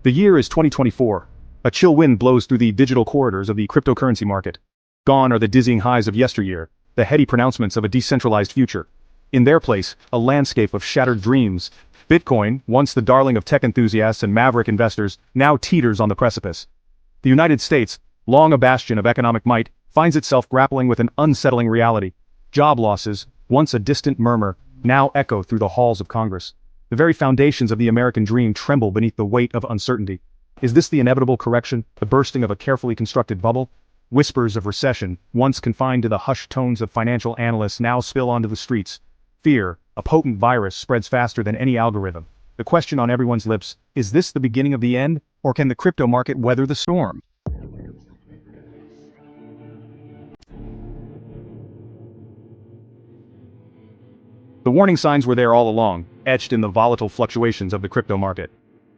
The year is 2024. A chill wind blows through the digital corridors of the cryptocurrency market. Gone are the dizzying highs of yesteryear, the heady pronouncements of a decentralized future. In their place, a landscape of shattered dreams. Bitcoin, once the darling of tech enthusiasts and maverick investors, now teeters on the precipice. The United States, long a bastion of economic might, finds itself grappling with an unsettling reality. Job losses, once a distant murmur, now echo through the halls of Congress. The very foundations of the American dream tremble beneath the weight of uncertainty. Is this the inevitable correction, the bursting of a carefully constructed bubble? Whispers of recession, once confined to the hushed tones of financial analysts, now spill onto the streets. Fear, a potent virus, spreads faster than any algorithm. The question on everyone's lips, is this the beginning of the end, or can the crypto market weather the storm? The warning signs were there all along, etched in the volatile fluctuations of the crypto market.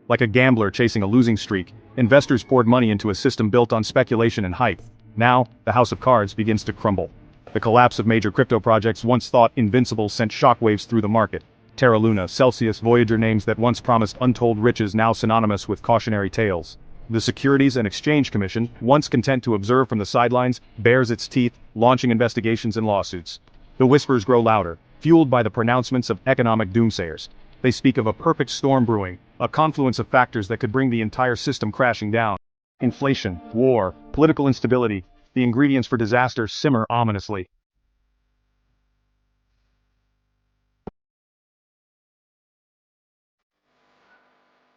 Like a gambler chasing a losing streak, investors poured money into a system built on speculation and hype. Now, the house of cards begins to crumble. The collapse of major crypto projects once thought invincible sent shockwaves through the market. Terra Luna, Celsius, Voyager, names that once promised untold riches now synonymous with cautionary tales. The Securities and Exchange Commission, once content to observe from the sidelines, bares its teeth, launching investigations and lawsuits. The whispers grow louder, fueled by the pronouncements of economic doomsayers. They speak of a perfect storm brewing, a confluence of factors that could bring the entire system crashing down. Inflation, war, political instability, the ingredients for disaster simmer ominously.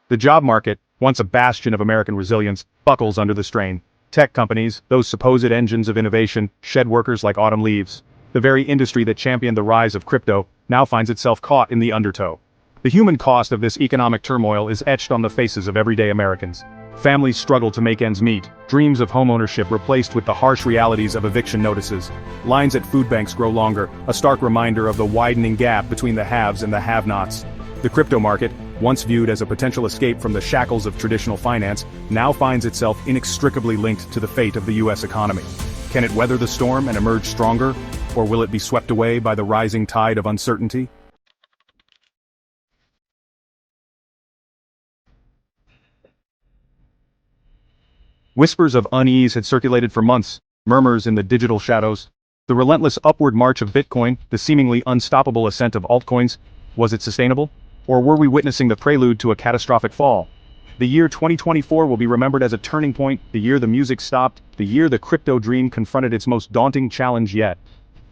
The job market, once a bastion of American resilience, buckles under the strain. Tech companies, those supposed engines of innovation, shed workers like autumn leaves. The very industry that championed the rise of crypto now finds itself caught in the undertow. The human cost of this economic turmoil is etched on the faces of everyday Americans. Families struggle to make ends meet, dreams of homeownership replaced with the harsh realities of eviction notices. Lines at food banks grow longer, a stark reminder of the widening gap between the haves and the have-nots. The crypto market, once viewed as a potential escape from the shackles of traditional finance, now finds itself inextricably linked to the fate of the U.S. economy. Can it weather the storm and emerge stronger, or will it be swept away by the rising tide of uncertainty? Whispers of unease had circulated for months, murmurs in the digital shadows. The relentless upward march of Bitcoin, the seemingly unstoppable ascent of altcoins, was it sustainable? Or were we witnessing the prelude to a catastrophic fall? The year 2024 will be remembered as a turning point, the year the music stopped, the year the crypto dream confronted its most daunting challenge yet.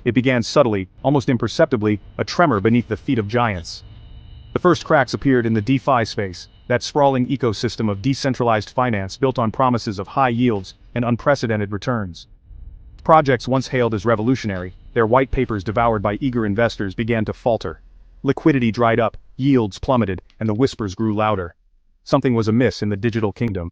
It began subtly, almost imperceptibly, a tremor beneath the feet of giants. The first cracks appeared in the DeFi space, that sprawling ecosystem of decentralized finance built on promises of high yields and unprecedented returns. Projects once hailed as revolutionary, their white papers devoured by eager investors, began to falter. Liquidity dried up, yields plummeted, and the whispers grew louder. Something was amiss in the digital kingdom.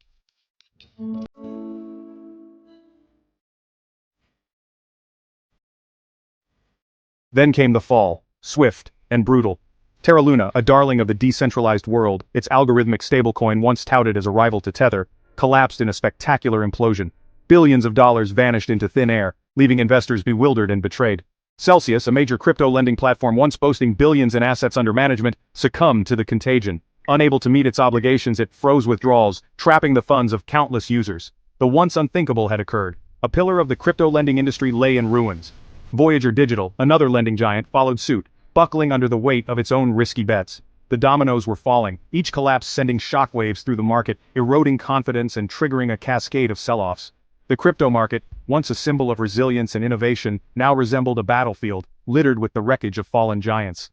Then came the fall, swift and brutal. Terra Luna, a darling of the decentralized world, its algorithmic stablecoin once touted as a rival to Tether, collapsed in a spectacular implosion. Billions of dollars vanished into thin air, leaving investors bewildered and betrayed. Celsius, a major crypto lending platform once boasting billions in assets under management, succumbed to the contagion. Unable to meet its obligations, it froze withdrawals, trapping the funds of countless users. The once unthinkable had occurred. A pillar of the crypto lending industry lay in ruins. Voyager Digital, another lending giant, followed suit, buckling under the weight of its own risky bets. The dominoes were falling, each collapse sending shockwaves through the market, eroding confidence and triggering a cascade of sell-offs. The crypto market, once a symbol of resilience and innovation, now resembled a battlefield, littered with the wreckage of fallen giants.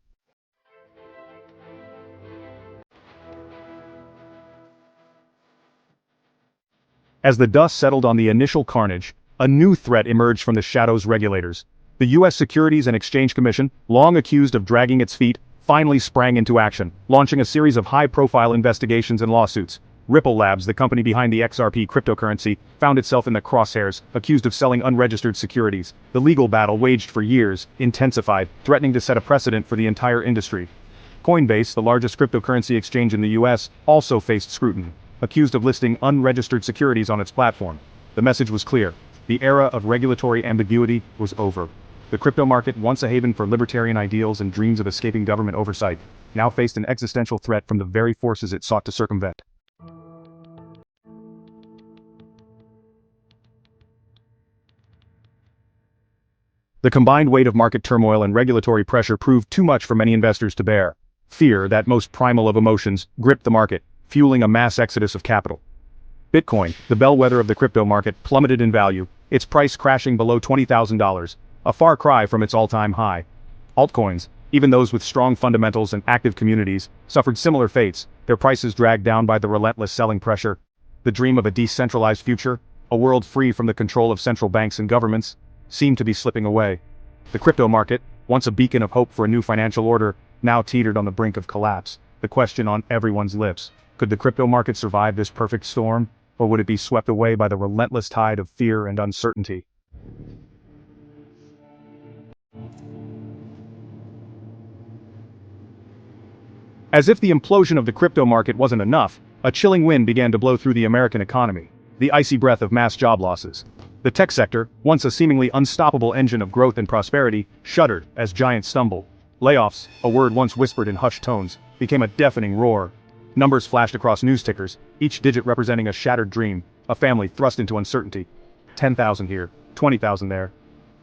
As the dust settled on the initial carnage, a new threat emerged from the shadows. Regulators. The U.S. Securities and Exchange Commission, long accused of dragging its feet, finally sprang into action, launching a series of high-profile investigations and lawsuits. Ripple Labs, the company behind the XRP cryptocurrency, found itself in the crosshairs, accused of selling unregistered securities. The legal battle, waged for years, intensified, threatening to set a precedent for the entire industry. Coinbase, the largest cryptocurrency exchange in the U.S., also faced scrutiny, accused of listing unregistered securities on its platform. The message was clear. The era of regulatory ambiguity was over. The crypto market, once a haven for libertarian ideals and dreams of escaping government oversight, now faced an existential threat from the very forces it sought to circumvent. The combined weight of market turmoil and regulatory pressure proved too much for many investors to bear. Fear, that most primal of emotions, gripped the market, fueling a mass exodus of capital. Bitcoin, the bellwether of the crypto market, plummeted in value, its price crashing below $20,000, a far cry from its all-time high. Altcoins, even those with strong fundamentals and active communities, suffered similar fates, their prices dragged down by the relentless selling pressure. The dream of a decentralized future, a world free from the control of central banks and governments, seemed to be slipping away. The crypto market, once a beacon of hope for a new financial order, now teetered on the brink of collapse. The question on everyone's lips: could the crypto market survive this perfect storm, or would it be swept away by the relentless tide of fear and uncertainty? As if the implosion of the crypto market wasn't enough, a chilling wind began to blow through the American economy, the icy breath of mass job losses. The tech sector, once a seemingly unstoppable engine of growth and prosperity, shuddered as giants stumbled. Layoffs, a word once whispered in hushed tones, became a deafening roar. Numbers flashed across news tickers, each digit representing a shattered dream, a family thrust into uncertainty. 10,000 here, 20,000 there.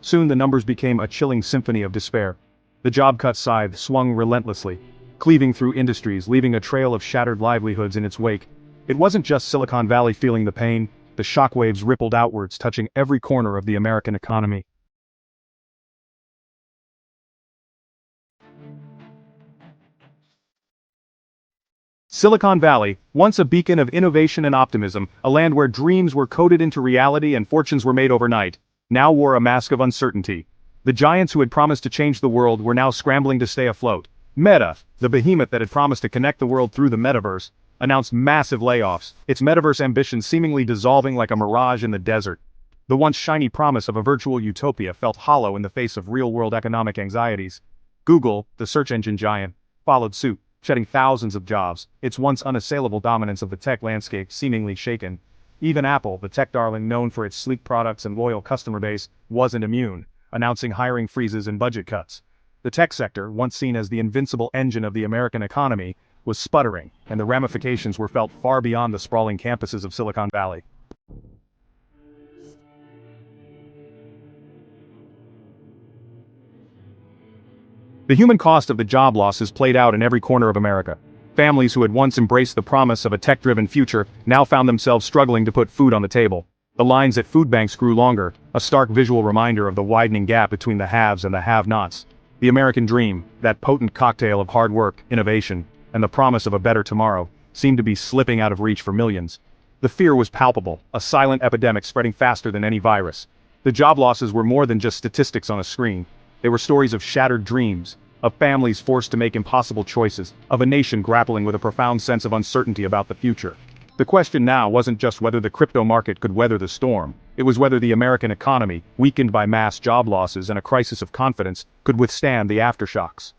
Soon the numbers became a chilling symphony of despair. The job cut scythe swung relentlessly, cleaving through industries, leaving a trail of shattered livelihoods in its wake. It wasn't just Silicon Valley feeling the pain, the shockwaves rippled outwards, touching every corner of the American economy. Silicon Valley, once a beacon of innovation and optimism, a land where dreams were coded into reality and fortunes were made overnight, now wore a mask of uncertainty. The giants who had promised to change the world were now scrambling to stay afloat. Meta, the behemoth that had promised to connect the world through the metaverse, announced massive layoffs, its metaverse ambitions seemingly dissolving like a mirage in the desert. The once shiny promise of a virtual utopia felt hollow in the face of real-world economic anxieties. Google, the search engine giant, followed suit, shedding thousands of jobs, its once unassailable dominance of the tech landscape seemingly shaken. Even Apple, the tech darling known for its sleek products and loyal customer base, wasn't immune, announcing hiring freezes and budget cuts. The tech sector, once seen as the invincible engine of the American economy, was sputtering, and the ramifications were felt far beyond the sprawling campuses of Silicon Valley. The human cost of the job losses played out in every corner of America. Families who had once embraced the promise of a tech-driven future now found themselves struggling to put food on the table. The lines at food banks grew longer, a stark visual reminder of the widening gap between the haves and the have-nots. The American dream, that potent cocktail of hard work, innovation, and the promise of a better tomorrow, seemed to be slipping out of reach for millions. The fear was palpable, a silent epidemic spreading faster than any virus. The job losses were more than just statistics on a screen. They were stories of shattered dreams, of families forced to make impossible choices, of a nation grappling with a profound sense of uncertainty about the future. The question now wasn't just whether the crypto market could weather the storm, it was whether the American economy, weakened by mass job losses and a crisis of confidence, could withstand the aftershocks.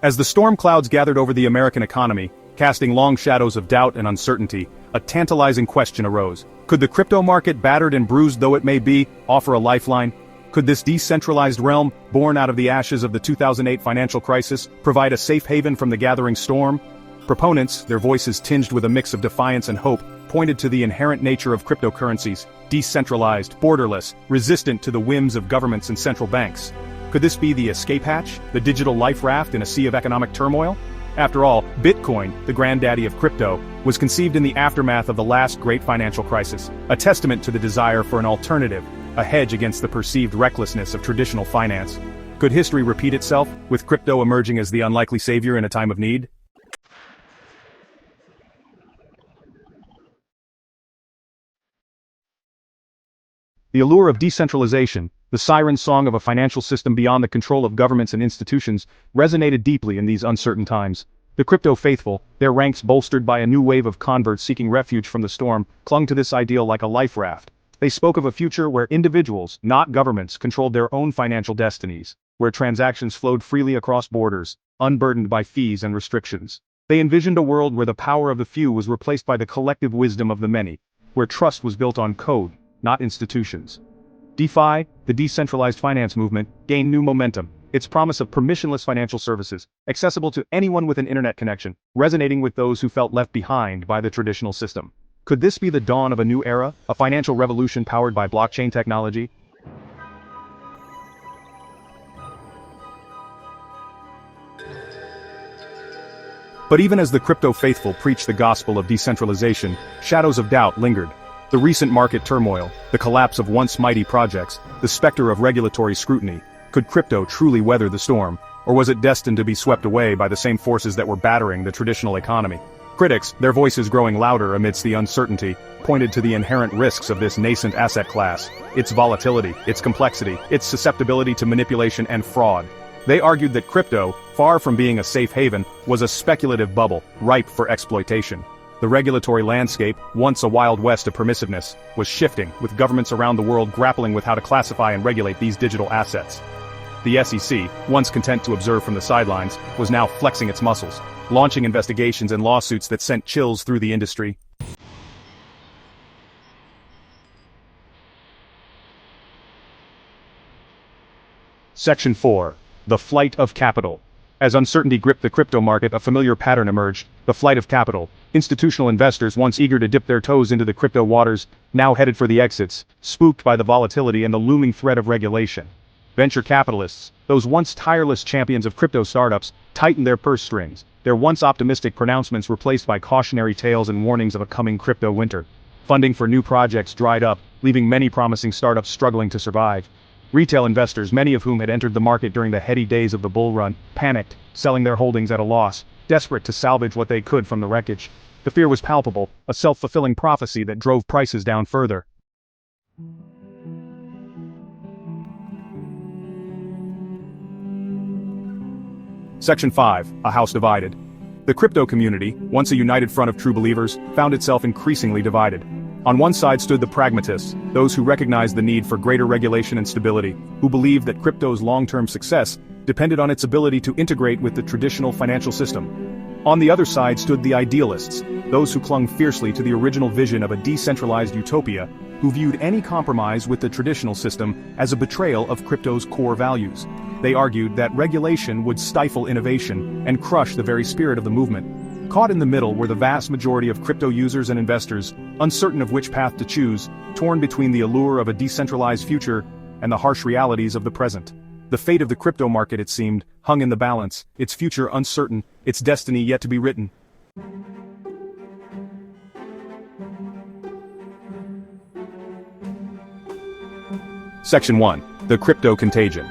As the storm clouds gathered over the American economy, casting long shadows of doubt and uncertainty, a tantalizing question arose. Could the crypto market, battered and bruised though it may be, offer a lifeline? Could this decentralized realm, born out of the ashes of the 2008 financial crisis, provide a safe haven from the gathering storm? Proponents, their voices tinged with a mix of defiance and hope, pointed to the inherent nature of cryptocurrencies: decentralized, borderless, resistant to the whims of governments and central banks. Could this be the escape hatch, the digital life raft in a sea of economic turmoil? After all, Bitcoin, the granddaddy of crypto, was conceived in the aftermath of the last great financial crisis, a testament to the desire for an alternative, a hedge against the perceived recklessness of traditional finance. Could history repeat itself, with crypto emerging as the unlikely savior in a time of need? The allure of decentralization, the siren song of a financial system beyond the control of governments and institutions, resonated deeply in these uncertain times. The crypto faithful, their ranks bolstered by a new wave of converts seeking refuge from the storm, clung to this ideal like a life raft. They spoke of a future where individuals, not governments, controlled their own financial destinies, where transactions flowed freely across borders, unburdened by fees and restrictions. They envisioned a world where the power of the few was replaced by the collective wisdom of the many, where trust was built on code, not institutions. DeFi, the decentralized finance movement, gained new momentum, its promise of permissionless financial services, accessible to anyone with an internet connection, resonating with those who felt left behind by the traditional system. Could this be the dawn of a new era, a financial revolution powered by blockchain technology? But even as the crypto faithful preached the gospel of decentralization, shadows of doubt lingered. The recent market turmoil, the collapse of once mighty projects, the specter of regulatory scrutiny. Could crypto truly weather the storm, or was it destined to be swept away by the same forces that were battering the traditional economy? Critics, their voices growing louder amidst the uncertainty, pointed to the inherent risks of this nascent asset class, its volatility, its complexity, its susceptibility to manipulation and fraud. They argued that crypto, far from being a safe haven, was a speculative bubble, ripe for exploitation. The regulatory landscape, once a wild west of permissiveness, was shifting, with governments around the world grappling with how to classify and regulate these digital assets. The SEC, once content to observe from the sidelines, was now flexing its muscles, launching investigations and lawsuits that sent chills through the industry. Section 4. The Flight of Capital. As uncertainty gripped the crypto market, a familiar pattern emerged: the flight of capital. Institutional investors, once eager to dip their toes into the crypto waters, now headed for the exits, spooked by the volatility and the looming threat of regulation. Venture capitalists, those once tireless champions of crypto startups, tightened their purse strings, their once optimistic pronouncements replaced by cautionary tales and warnings of a coming crypto winter. Funding for new projects dried up, leaving many promising startups struggling to survive. Retail investors, many of whom had entered the market during the heady days of the bull run, panicked, selling their holdings at a loss, desperate to salvage what they could from the wreckage. The fear was palpable, a self-fulfilling prophecy that drove prices down further. Section 5. A house divided. The crypto community, once a united front of true believers, found itself increasingly divided. On one side stood the pragmatists, those who recognized the need for greater regulation and stability, who believed that crypto's long-term success depended on its ability to integrate with the traditional financial system. On the other side stood the idealists, those who clung fiercely to the original vision of a decentralized utopia, who viewed any compromise with the traditional system as a betrayal of crypto's core values. They argued that regulation would stifle innovation and crush the very spirit of the movement. Caught in the middle were the vast majority of crypto users and investors, uncertain of which path to choose, torn between the allure of a decentralized future and the harsh realities of the present. The fate of the crypto market, it seemed, hung in the balance, its future uncertain, its destiny yet to be written. Section 1. The Crypto Contagion.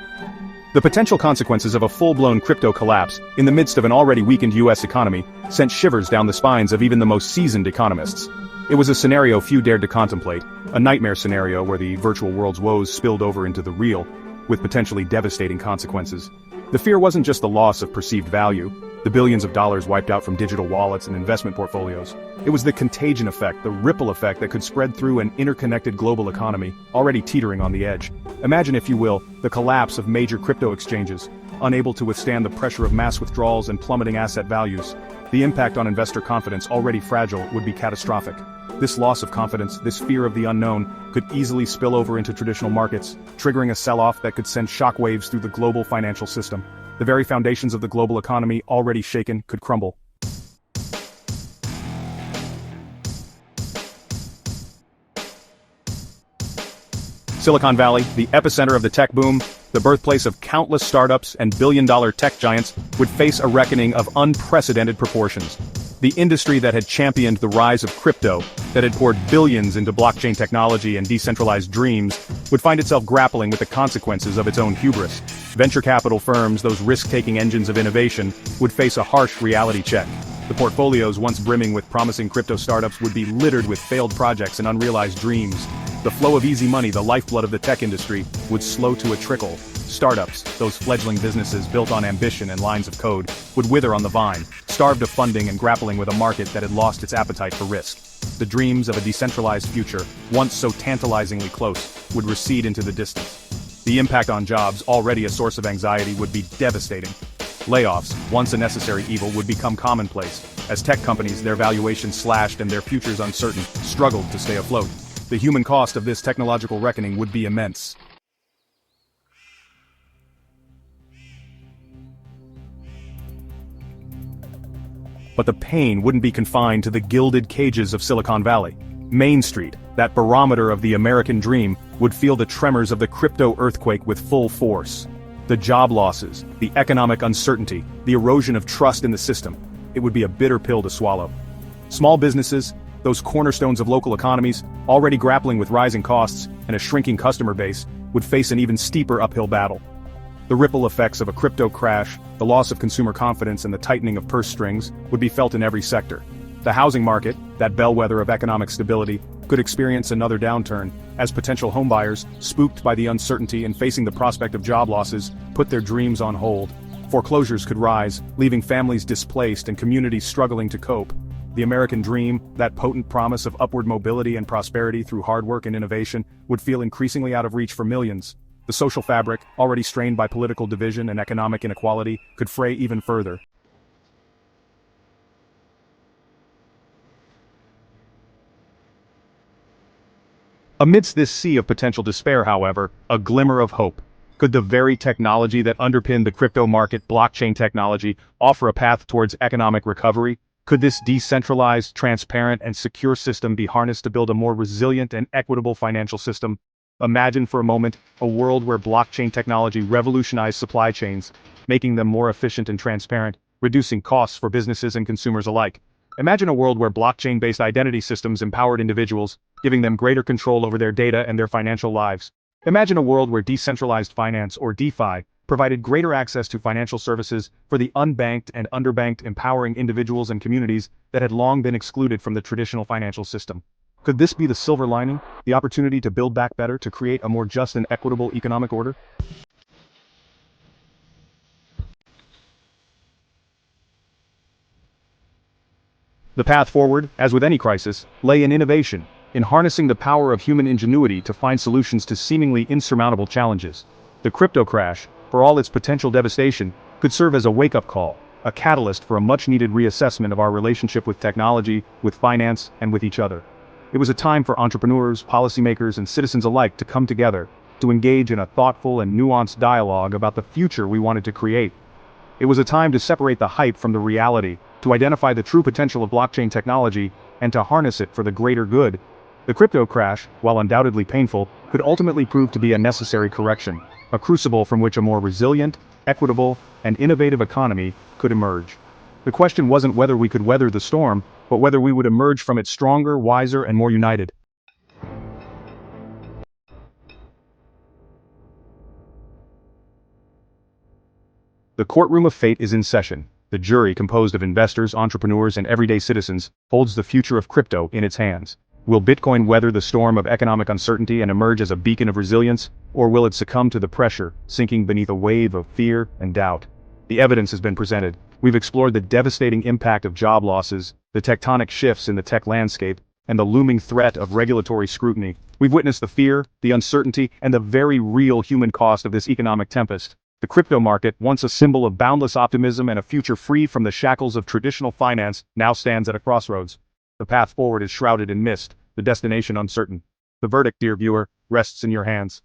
The potential consequences of a full-blown crypto collapse, in the midst of an already weakened U.S. economy, sent shivers down the spines of even the most seasoned economists. It was a scenario few dared to contemplate, a nightmare scenario where the virtual world's woes spilled over into the real, with potentially devastating consequences. The fear wasn't just the loss of perceived value, the billions of dollars wiped out from digital wallets and investment portfolios. It was the contagion effect, the ripple effect that could spread through an interconnected global economy, already teetering on the edge. Imagine, if you will, the collapse of major crypto exchanges, unable to withstand the pressure of mass withdrawals and plummeting asset values. The impact on investor confidence, already fragile, would be catastrophic. This loss of confidence, this fear of the unknown, could easily spill over into traditional markets, triggering a sell-off that could send shockwaves through the global financial system. The very foundations of the global economy, already shaken, could crumble. Silicon Valley, the epicenter of the tech boom, the birthplace of countless startups and billion-dollar tech giants, would face a reckoning of unprecedented proportions. The industry that had championed the rise of crypto, that had poured billions into blockchain technology and decentralized dreams, would find itself grappling with the consequences of its own hubris. Venture capital firms, those risk-taking engines of innovation, would face a harsh reality check. The portfolios once brimming with promising crypto startups would be littered with failed projects and unrealized dreams. The flow of easy money, the lifeblood of the tech industry, would slow to a trickle. Startups, those fledgling businesses built on ambition and lines of code, would wither on the vine, starved of funding and grappling with a market that had lost its appetite for risk. The dreams of a decentralized future, once so tantalizingly close, would recede into the distance. The impact on jobs, already a source of anxiety, would be devastating. Layoffs, once a necessary evil, would become commonplace, as tech companies, their valuations slashed and their futures uncertain, struggled to stay afloat. The human cost of this technological reckoning would be immense. But the pain wouldn't be confined to the gilded cages of Silicon Valley. Main Street, that barometer of the American dream, would feel the tremors of the crypto earthquake with full force. The job losses, the economic uncertainty, the erosion of trust in the system. It would be a bitter pill to swallow. Small businesses, those cornerstones of local economies, already grappling with rising costs and a shrinking customer base, would face an even steeper uphill battle. The ripple effects of a crypto crash, the loss of consumer confidence and the tightening of purse strings, would be felt in every sector. The housing market, that bellwether of economic stability, could experience another downturn, as potential homebuyers, spooked by the uncertainty and facing the prospect of job losses, put their dreams on hold. Foreclosures could rise, leaving families displaced and communities struggling to cope. The American dream, that potent promise of upward mobility and prosperity through hard work and innovation, would feel increasingly out of reach for millions. The social fabric, already strained by political division and economic inequality, could fray even further. Amidst this sea of potential despair, however, a glimmer of hope. Could the very technology that underpinned the crypto market, blockchain technology, offer a path towards economic recovery? Could this decentralized, transparent, and secure system be harnessed to build a more resilient and equitable financial system? Imagine for a moment a world where blockchain technology revolutionized supply chains, making them more efficient and transparent, reducing costs for businesses and consumers alike. Imagine a world where blockchain-based identity systems empowered individuals, giving them greater control over their data and their financial lives. Imagine a world where decentralized finance, or DeFi, provided greater access to financial services for the unbanked and underbanked, empowering individuals and communities that had long been excluded from the traditional financial system. Could this be the silver lining, the opportunity to build back better, to create a more just and equitable economic order? The path forward, as with any crisis, lay in innovation, in harnessing the power of human ingenuity to find solutions to seemingly insurmountable challenges. The crypto crash, for all its potential devastation, could serve as a wake-up call, a catalyst for a much-needed reassessment of our relationship with technology, with finance, and with each other. It was a time for entrepreneurs, policymakers, and citizens alike to come together, to engage in a thoughtful and nuanced dialogue about the future we wanted to create. It was a time to separate the hype from the reality, to identify the true potential of blockchain technology, and to harness it for the greater good. The crypto crash, while undoubtedly painful, could ultimately prove to be a necessary correction, a crucible from which a more resilient, equitable, and innovative economy could emerge. The question wasn't whether we could weather the storm, but whether we would emerge from it stronger, wiser, and more united. The courtroom of fate is in session. The jury, composed of investors, entrepreneurs, and everyday citizens, holds the future of crypto in its hands. Will Bitcoin weather the storm of economic uncertainty and emerge as a beacon of resilience, or will it succumb to the pressure, sinking beneath a wave of fear and doubt? The evidence has been presented. We've explored the devastating impact of job losses, the tectonic shifts in the tech landscape, and the looming threat of regulatory scrutiny. We've witnessed the fear, the uncertainty, and the very real human cost of this economic tempest. The crypto market, once a symbol of boundless optimism and a future free from the shackles of traditional finance, now stands at a crossroads. The path forward is shrouded in mist, the destination uncertain. The verdict, dear viewer, rests in your hands.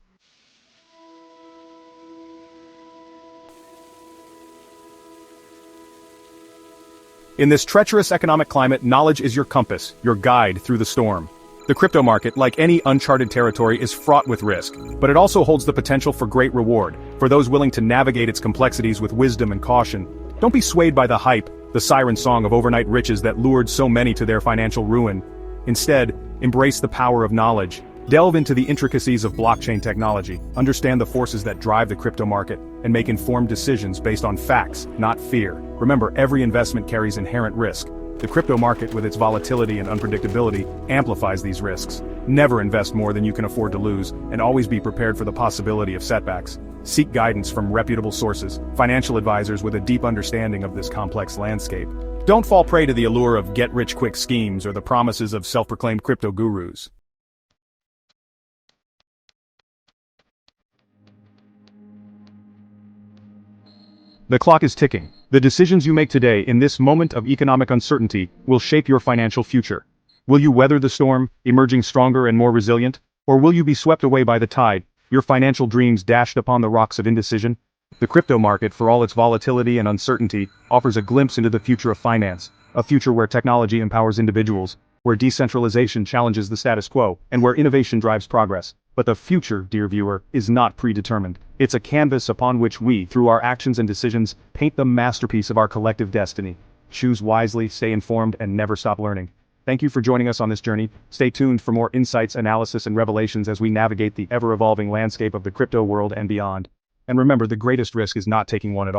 In this treacherous economic climate, knowledge is your compass, your guide through the storm. The crypto market, like any uncharted territory, is fraught with risk, but it also holds the potential for great reward, for those willing to navigate its complexities with wisdom and caution. Don't be swayed by the hype, the siren song of overnight riches that lured so many to their financial ruin. Instead, embrace the power of knowledge. Delve into the intricacies of blockchain technology, understand the forces that drive the crypto market, and make informed decisions based on facts, not fear. Remember, every investment carries inherent risk. The crypto market, with its volatility and unpredictability, amplifies these risks. Never invest more than you can afford to lose, and always be prepared for the possibility of setbacks. Seek guidance from reputable sources, financial advisors with a deep understanding of this complex landscape. Don't fall prey to the allure of get-rich-quick schemes or the promises of self-proclaimed crypto gurus. The clock is ticking. The decisions you make today in this moment of economic uncertainty will shape your financial future. Will you weather the storm, emerging stronger and more resilient? Or will you be swept away by the tide, your financial dreams dashed upon the rocks of indecision? The crypto market, for all its volatility and uncertainty, offers a glimpse into the future of finance, A future where technology empowers individuals, where decentralization challenges the status quo, and where innovation drives progress. But the future, dear viewer, is not predetermined. It's a canvas upon which we, through our actions and decisions, paint the masterpiece of our collective destiny. Choose wisely, stay informed, and never stop learning. Thank you for joining us on this journey. Stay tuned for more insights, analysis, and revelations as we navigate the ever-evolving landscape of the crypto world and beyond. And remember, the greatest risk is not taking one at all.